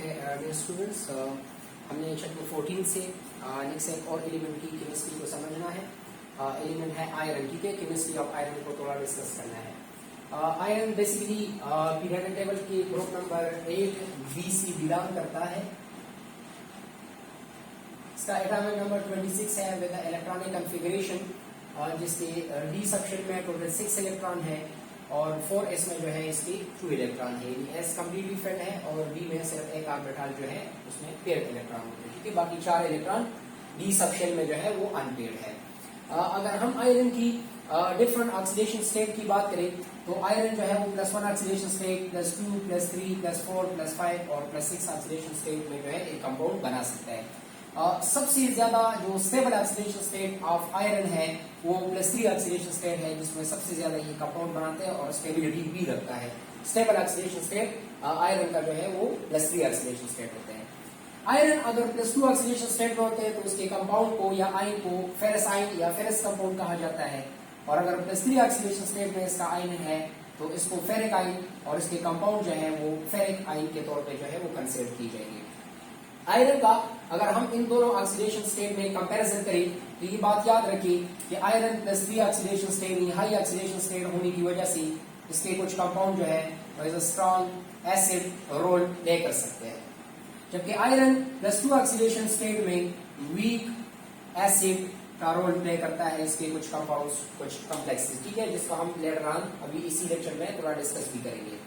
Dear students, हमने chapter 14 से next एक और एलिमेंट की केमिस्ट्री को समझना है। एलिमेंट है आयरन, ठीक है। केमिस्ट्री ऑफ आयरन को थोड़ा डिस्कस करना है। आयरन बेसिकली पीरियोडिक टेबल के ग्रुप नंबर 8 बी से बिलोंग करता है। इसका एटॉमिक नंबर 26 है विद इलेक्ट्रॉनिक कॉन्फ़िगरेशन, जिसके डी सेक्शन में टोटल 6 इलेक्ट्रॉन है और 4s में जो है इसकी 2 इलेक्ट्रॉन है। s कंप्लीटली फिल्ड है और d में सिर्फ एक ऑर्बिटल जो है उसमें पेयर्ड इलेक्ट्रॉन होते हैं, ठीक है। बाकी 4 इलेक्ट्रॉन d सबशेल में जो है वो अनपेयर्ड है। अगर हम आयरन की डिफरेंट ऑक्सीडेशन स्टेट की बात करें तो आयरन जो है वो +1 ऑक्सीडेशन स्टेट, +2, +3, +4, +5 और +6 ऑक्सीडेशन स्टेट में जो है एक कंपाउंड बना सकता है। सबसे ज्यादा जो stable oxidation state of iron है वो +3 ऑक्सीडेशन स्टेट है, जिसमें सबसे ज्यादा ये कंपाउंड बनाते हैं और स्टेबिलिटी भी रखता है। स्टेबल ऑक्सीडेशन स्टेट आयरन का जो है वो +3 ऑक्सीडेशन स्टेट होते हैं। आयरन अगर +2 ऑक्सीडेशन स्टेट में होते हैं तो उसके कंपाउंड को या आयन को फेरस आयन या फेरस कंपाउंड कहा जाता है, और अगर +3 ऑक्सीडेशन स्टेट में इसका आयन है तो इसको फेरिक आयन और इसके कंपाउंड जो है वो फेरिक आयन के तौर पे जो है वो कंसीडर की जाएगी। आयरन का अगर हम इन दोनों ऑक्सीडेशन स्टेट में कंपैरिजन करें तो ये बात याद रखिए कि iron +3 oxidation state high oxidation state होने की वजह से इसके कुछ कंपाउंड जो है as a strong acid role play कर सकते हैं, जबकि आयरन +2 ऑक्सीडेशन स्टेट में वीक एसिड का रोल प्ले करता है इसके कुछ कंपाउंड्स, कुछ कॉम्प्लेक्सेस, ठीक है, जिसको हम लेटर ऑन अभी इसी लेक्चर में थोड़ा डिस्कस भी करेंगे।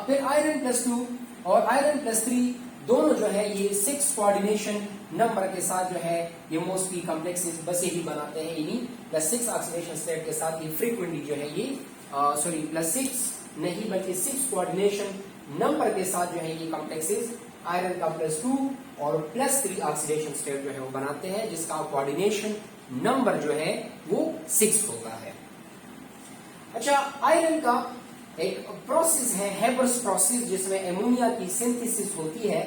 फिर आयरन +2 और आयरन +3 दोनों जो है ये 6 कोऑर्डिनेशन नंबर के साथ जो है ये मोस्टली कॉम्प्लेक्सेस बसे ही बनाते हैं, यानी +6 ऑक्सीडेशन स्टेट के साथ ये फ्रीक्वेंटली जो है ये +6 नहीं बल्कि 6 कोऑर्डिनेशन नंबर के साथ जो है ये कॉम्प्लेक्सेस आयरन का +2 और +3 ऑक्सीडेशन स्टेट जो है वो बनाते हैं, जिसका कोऑर्डिनेशन नंबर जो है वो 6 होता है। अच्छा, आयरन का एक प्रोसेस है हेबर्स प्रोसेस, जिसमें एमोनिया की सिंथेसिस होती है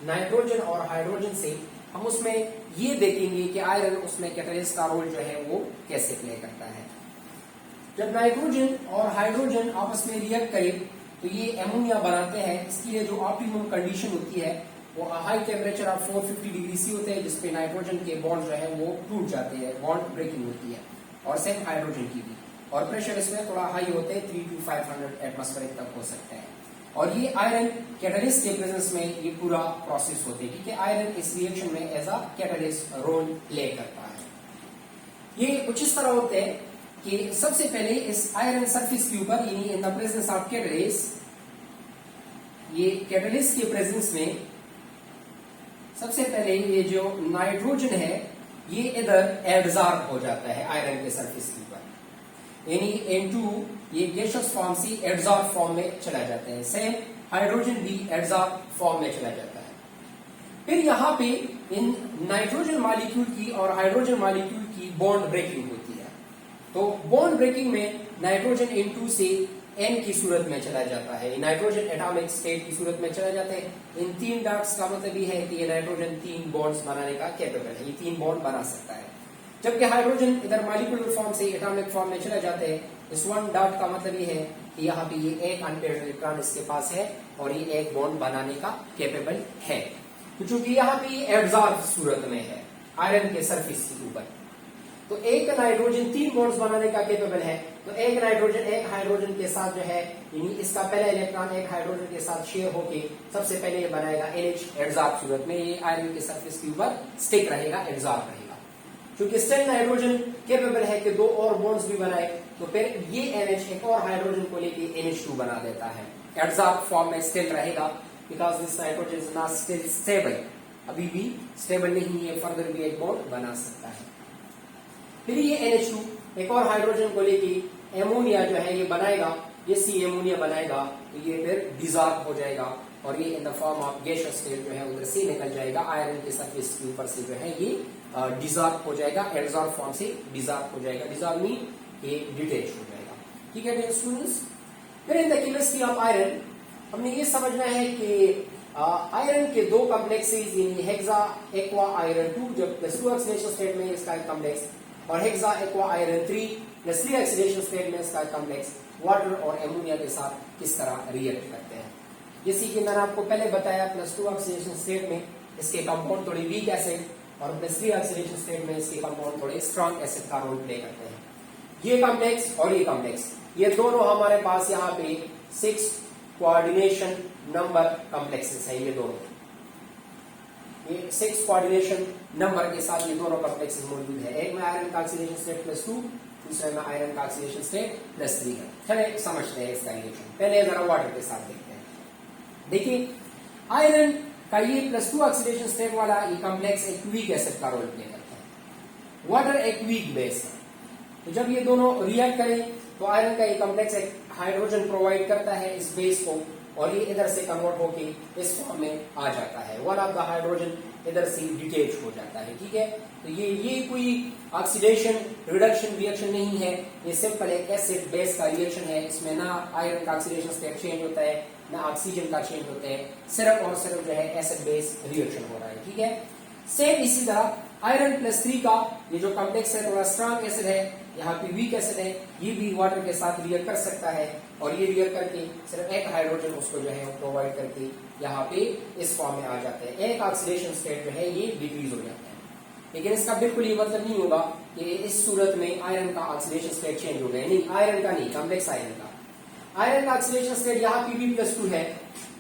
नाइट्रोजन और हाइड्रोजन से। हम उसमें ये देखेंगे कि आयरन उसमें कैटलिस्ट का रोल जो है वो कैसे प्ले करता है। जब नाइट्रोजन और हाइड्रोजन आपस में रिएक्ट करें तो ये एमोनिया बनाते हैं। इसके लिए जो ऑप्टिमम कंडीशन होती है वो high temperature of 450 degree C होते हैं, जिसपे नाइट्रोजन के बॉन्ड जो है वो टूट जाते हैं, बॉन्ड ब्रेकिंग होती है, और सेम हाइड्रोजन की भी। और प्रेशर इसमें थोड़ा हाई होते हैं, 3 to 500 एटमॉस्फेरिक तक हो सकते हैं। और ये आयरन कैटलिस्ट के प्रेजेंस में ये पूरा प्रोसेस होते हैं, क्योंकि आयरन इस रिएक्शन में as a catalyst role play करता है। ये कुछ इस तरह होते हैं कि सबसे पहले इस आयरन सरफेस के ऊपर, यानी in the presence of catalyst, ये कैटलिस्ट के प्रेजेंस में सबसे पहले ये जो नाइट्रोजन है ये इधर एब्जॉर्ब हो जाता है आयरन के सरफेस के ऊपर, यानी N2 ये गैसियस फॉर्म से एब्जॉर्ब फॉर्म में चला जाता है। सेम हाइड्रोजन भी एब्जॉर्ब फॉर्म में चला जाता है। फिर यहाँ पे इन नाइट्रोजन मॉलिक्यूल की और हाइड्रोजन मॉलिक्यूल की बॉन्ड ब्रेकिंग होती है। तो बॉन्ड ब्रेकिंग में नाइट्रोजन N2 से N की सूरत में चला जाता है, नाइट्रोजन एटॉमिक स्टेट की सूरत में चला जाता है। इन 3 डॉट्स का मतलब ये है कि ये नाइट्रोजन 3 बॉन्ड्स बनाने का कैपेबल है, ये 3 बॉन्ड बना सकता है। जबकि हाइड्रोजन इधर मॉलिक्यूलर फॉर्म से एटॉमिक फॉर्म में चला जाते हैं। इस 1 डॉट का मतलब ये है कि यहाँ पे ये एक अनपेयर्ड इलेक्ट्रॉन इसके पास है और ये एक बॉन्ड बनाने का कैपेबल है, तो चूंकि यहाँ पे ये एब्जॉर्ब सूरत में है आयरन के सरफेस के ऊपर, तो एक नाइट्रोजन 3 बॉन्ड्स बनाने का कैपेबल है। तो एक नाइट्रोजन एक हाइड्रोजन के साथ जो है, यानी इसका पहला इलेक्ट्रॉन एक हाइड्रोजन के साथ शेयर होके सबसे पहले ये बनाएगा NH एब्जॉर्ब सूरत में, ये आयरन के सरफेस के ऊपर स्टिक रहेगा, एब्जॉर्ब रहेगा। क्योंकि स्टिल नाइट्रोजन कैपेबल है कि 2 और बॉन्ड्स भी बनाए, तो फिर ये NH एक और हाइड्रोजन को लेके NH2 बना देता है, एब्जॉर्ब फॉर्म में स्टिल रहेगा, because this nitrogen is not still stable, अभी भी स्टेबल नहीं है, फर्दर भी एक बॉन्ड बना सकता है। फिर ये NH2 एक और हाइड्रोजन को लेके एमोनिया जो है ये बनाएगा, ये सी एमोनिया बनाएगा, तो ये फिर डिसॉल्व हो जाएगा और ये in the form of gaseous state जो है उधर से निकल जाएगा, आयरन के सरफेस के ऊपर से जो है ये डिसॉल्व हो जाएगा, एब्जॉर्ब फॉर्म से डिसॉल्व हो जाएगा, डिसॉल्व मीन ये डिटेच हो जाएगा, ठीक है डियर स्टूडेंट्स। फिर in the chemistry of iron हमने ये समझना है कि आयरन के 2 कॉम्प्लेक्सेस, यानी हेक्सा एक्वा आयरन 2 जब +2 ऑक्सीडेशन स्टेट में इसका एक कॉम्प्लेक्स, और hexa aqua iron 3 +3 oxidation state में इसका एक कॉम्प्लेक्स वाटर और एमोनिया के साथ किस तरह रिएक्ट करते हैं। जैसे कि मैंने आपको पहले बताया +2 ऑक्सीडेशन स्टेट में इसके कंपाउंड थोड़े वीक एसिड और +3 ऑक्सीडेशन स्टेट में इसके कंपाउंड थोड़े स्ट्रॉन्ग एसिड का रोल प्ले करते हैं। ये कॉम्प्लेक्स और ये कॉम्प्लेक्स, ये दोनों हमारे पास यहाँ पे 6 कोऑर्डिनेशन नंबर कॉम्प्लेक्सेस है। ये दोनों, ये 6 कोऑर्डिनेशन नंबर के साथ ये दोनों कॉम्प्लेक्सेस मौजूद है। एक में आयरन का ऑक्सीडेशन स्टेट +2, दूसरे में आयरन का ऑक्सीडेशन स्टेट +3 है। चलिए समझते हैं इसका रिएक्शन। पहले जरा वाटर के साथ देखते हैं। देखिए आयरन का ये +2 ऑक्सीडेशन स्टेट वाला ये कॉम्प्लेक्स एक वीक एसिड का रोल प्ले करता है। वाटर एक वीक बेस है, तो जब ये दोनों रिएक्ट करें तो आयरन का ये कॉम्प्लेक्स एक हाइड्रोजन प्रोवाइड करता है इस बेस को, और ये इधर से कन्वर्ट होके इस फॉर्म में आ जाता है। वन ऑफ द हाइड्रोजन इधर से डिटेच हो जाता है। ठीक है, तो ये कोई ऑक्सीडेशन रिडक्शन रिएक्शन नहीं है, ये सिंपल एक एसिड बेस का रिएक्शन है। इसमें ना आयरन का ऑक्सीडेशन स्टेट चेंज होता है, ना ऑक्सीजन का चेंज होता है, सिर्फ और सिर्फ जो है एसिड बेस रिएक्शन हो रहा है। ठीक है, सेम इसी तरह आयरन +3 का ये जो कॉम्प्लेक्स है थोड़ा स्ट्रॉन्ग एसिड है, यहाँ पे वीक एसिड है, ये भी वाटर के साथ रिएक्ट कर सकता है, और ये रिएक्ट करके सिर्फ एक हाइड्रोजन उसको जो है प्रोवाइड करके यहाँ पे इस फॉर्म में आ जाते हैं। एक ऑक्सीडेशन स्टेट जो है ये डिक्रीज हो जाता है। लेकिन इसका बिल्कुल ये मतलब नहीं होगा कि इस सूरत में आयरन का ऑक्सीडेशन स्टेट चेंज हो गया, नहीं, आयरन का नहीं, कॉम्प्लेक्स आयरन का। आयरन का ऑक्सीडेशन स्टेट यहाँ पे भी +2 है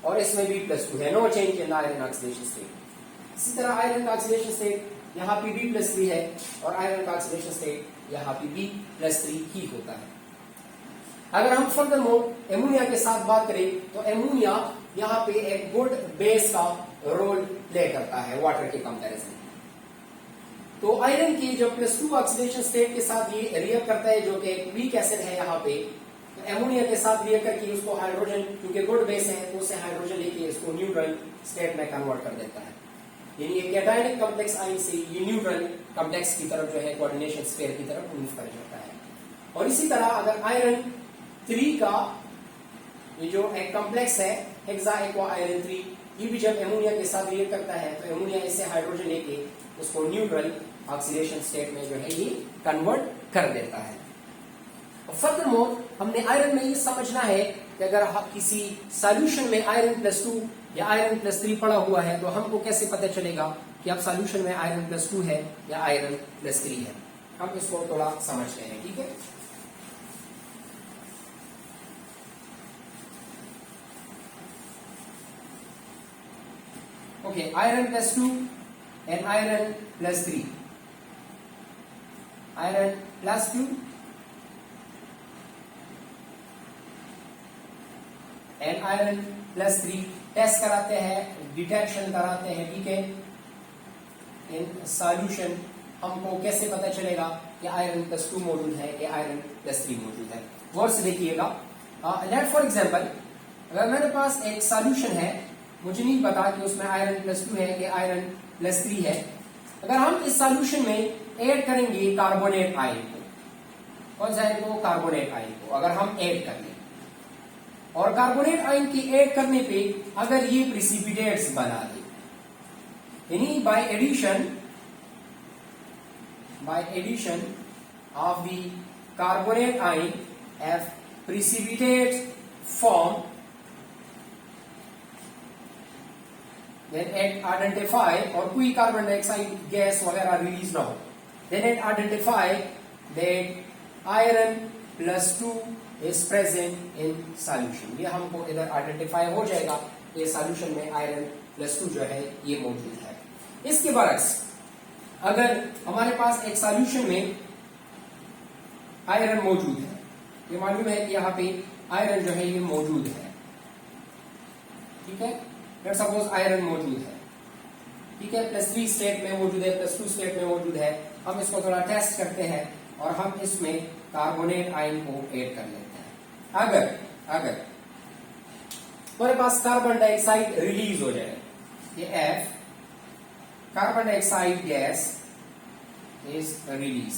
और इसमें भी +2 है, no change in iron oxidation state. इसी तरह आयरन का ऑक्सीडेशन स्टेट यहाँ पे भी +3 है और आयरन का ऑक्सीडेशन स्टेट यहाँ पे भी +3 ही होता है। अगर हम फर्दरमोर एमोनिया के साथ बात करें तो एमोनिया यहाँ पे एक गुड बेस का रोल प्ले करता है वाटर के कंपैरिजन। तो आयरन की जो +2 ऑक्सीडेशन स्टेट के साथ ये रिएक्ट करता है, जो कि एक वीक एसिड है यहाँ पे, तो एमोनिया के साथ रिएक्ट करके उसको हाइड्रोजन, क्योंकि गुड बेस है तो उसे हाइड्रोजन लेके इसको न्यूट्रल स्टेट में कन्वर्ट कर देता है। यानी एक कैटायनिक कॉम्प्लेक्स आयन से ये न्यूट्रल कॉम्प्लेक्स की तरफ जो है कोऑर्डिनेशन स्फीयर की तरफ मूव कर जाता है। और इसी तरह अगर आयरन 3 का ये जो एक कॉम्प्लेक्स है हेक्सा एक्वा आयरन 3, ये भी जब एमोनिया के साथ रिएक्ट करता है तो एमोनिया इससे हाइड्रोजन लेके उसको न्यूट्रल ऑक्सीडेशन स्टेट में जो है ये कन्वर्ट कर देता है। और फर्दरमोर हमने आयरन में ये समझना है कि अगर किसी सॉल्यूशन में आयरन +2 या आयरन +3 पड़ा हुआ है तो हमको कैसे पता चलेगा कि अब सॉल्यूशन में आयरन +2 है या आयरन +3 है। हम इसको थोड़ा समझते हैं। ठीक है, okay, iron +2 and iron +3, iron +2 and iron +3 test कराते हैं, डिटेक्शन कराते हैं। ठीक है, इन सॉल्यूशन हमको कैसे पता चलेगा कि आयरन +2 मौजूद है कि आयरन +3 मौजूद है। गौर से देखिएगा, लेट फॉर एग्जांपल अगर मेरे पास एक सॉल्यूशन है, मुझे नहीं पता कि उसमें आयरन +2 है कि आयरन +3 है। अगर हम इस सॉल्यूशन में ऐड करेंगे कार्बोनेट आयन को, कौन सा आयन को, कार्बोनेट आयन को अगर हम ऐड कर लें, और कार्बोनेट आयन की ऐड करने पे अगर ये प्रिसिपिटेट्स बना दे, यानी by addition of the carbonate ion F precipitate form, then it identify, और कोई कार्बन डाइऑक्साइड गैस वगैरह रिलीज ना हो, then it identify that iron +2 is present in solution। ये हमको इधर आइडेंटिफाई हो जाएगा, ये सॉल्यूशन में आयरन +2 जो है ये मौजूद है। इसके बरक्स अगर हमारे पास एक सॉल्यूशन में आयरन मौजूद है, ये मालूम है कि यहाँ पे आयरन जो है ये मौजूद है, ठीक है, लेट्स सपोज आयरन मौजूद है, ठीक है, +3 स्टेट में मौजूद है, +2 स्टेट में मौजूद है। हम इसको थोड़ा टेस्ट करते हैं और हम इसमें कार्बोनेट आयन को ऐड कर लेते हैं। अगर हमारे पास कार्बन डाइऑक्साइड रिलीज हो जाए, ये F carbon dioxide gas is release,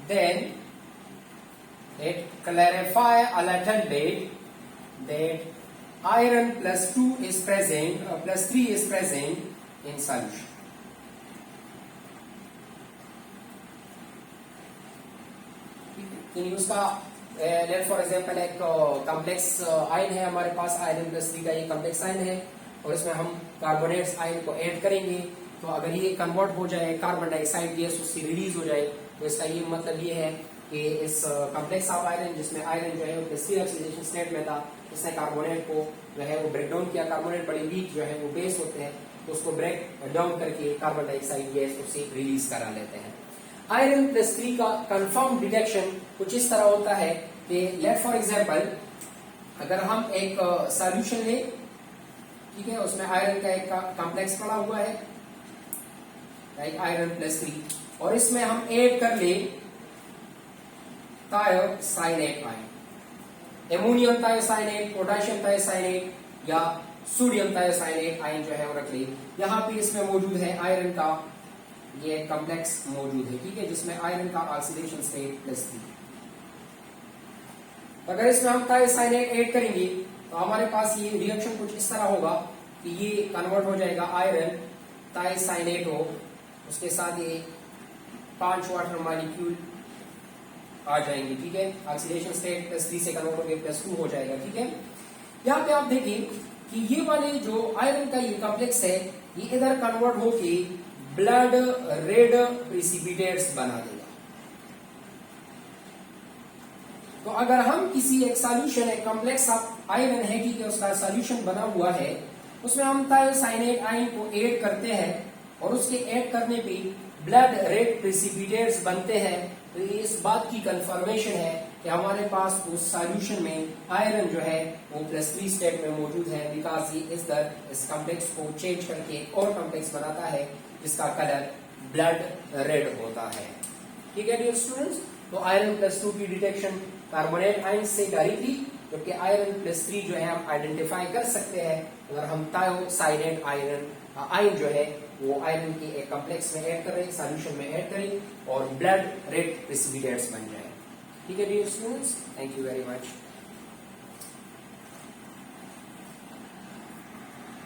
then it clarify a little bit that iron +2 is present, +3 is present in solution। यानी उसका लेट फॉर एग्जांपल एक कॉम्प्लेक्स आयन है हमारे पास, आयरन प्लस 3 का ये कॉम्प्लेक्स आयन है, और इसमें हम कार्बोनेट्स आयन को ऐड करेंगे, तो अगर ये कन्वर्ट हो जाए, कार्बन डाइऑक्साइड गैस उससे रिलीज हो जाए, तो इसका ये मतलब ये है कि इस कॉम्प्लेक्स ऑफ आयरन, जिसमें आयरन जो है वो प्लस 3 ऑक्सीडेशन स्टेट में था, इसने कार्बोनेट को जो है वो ब्रेक डाउन किया, कार्बोनेट बड़े वीक जो है वो बेस होते हैं, तो उसको ब्रेक डाउन करके कार्बन डाइऑक्साइड गैस उससे रिलीज करा लेते हैं। आयरन प्लस 3 का कंफर्म डिटेक्शन कुछ इस तरह होता है कि लेट फॉर एग्जांपल अगर हम एक सॉल्यूशन ले, ठीक है, उसमें आयरन का एक कॉम्प्लेक्स पड़ा हुआ है, राइट, आयरन प्लस 3, और इसमें हम ऐड कर ले thiocyanate ion, ammonium thiocyanate, potassium thiocyanate या सोडियम थायोसाइनेट आयन जो है वो रख ले। यहाँ पे इसमें मौजूद है आयरन का ये कॉम्प्लेक्स मौजूद है, ठीक है, जिसमें आयरन का ऑक्सीडेशन स्टेट प्लस 3। अगर इसमें हम थायोसाइनेट ऐड करेंगे तो हमारे पास ये रिएक्शन कुछ इस तरह होगा कि ये कन्वर्ट हो जाएगा आयरन थायोसाइनेट हो, उसके साथ ये 5 वाटर मॉलिक्यूल आ जाएंगे, ठीक है, ऑक्सीडेशन स्टेट प्लस 3 से कन्वर्ट होकर प्लस 2 हो जाएगा, ठीक है। यहाँ पे आप देखें कि ये वाले जो आयरन का ये कॉम्प्लेक्स है, ये इधर कन्वर्ट होके ब्लड रेड प्रिसिपिटेट्स बना देगा। तो अगर हम किसी एक सॉल्यूशन, एक कॉम्प्लेक्स ऑफ आयरन है कि उसका सॉल्यूशन बना हुआ है, उसमें हम थायोसाइनेट आयन को ऐड करते हैं और उसके ऐड करने पे ब्लड रेड प्रिसिपिटेट्स बनते हैं, तो ये इस बात की कंफर्मेशन है कि हमारे पास उस सॉल्यूशन में आयरन जो है वो प्लस 3 स्टेट में मौजूद है, बिकॉज ये इस कॉम्प्लेक्स को चेंज करके एक और कॉम्प्लेक्स बनाता है जिसका कलर ब्लड रेड होता है, ठीक है डियर स्टूडेंट्स। तो आयरन प्लस 2 की डिटेक्शन कार्बोनेट आयन से डायरेक्टली, जबकि आयरन प्लस 3 जो है हम आइडेंटिफाई कर सकते हैं अगर हम थायोसाइनेट आयन जो है वो आयरन के एक कॉम्प्लेक्स में ऐड करें, सॉल्यूशन में ऐड करें और ब्लड रेड प्रिसिपिटेट्स बन जाए, ठीक है dear students. Thank you very much.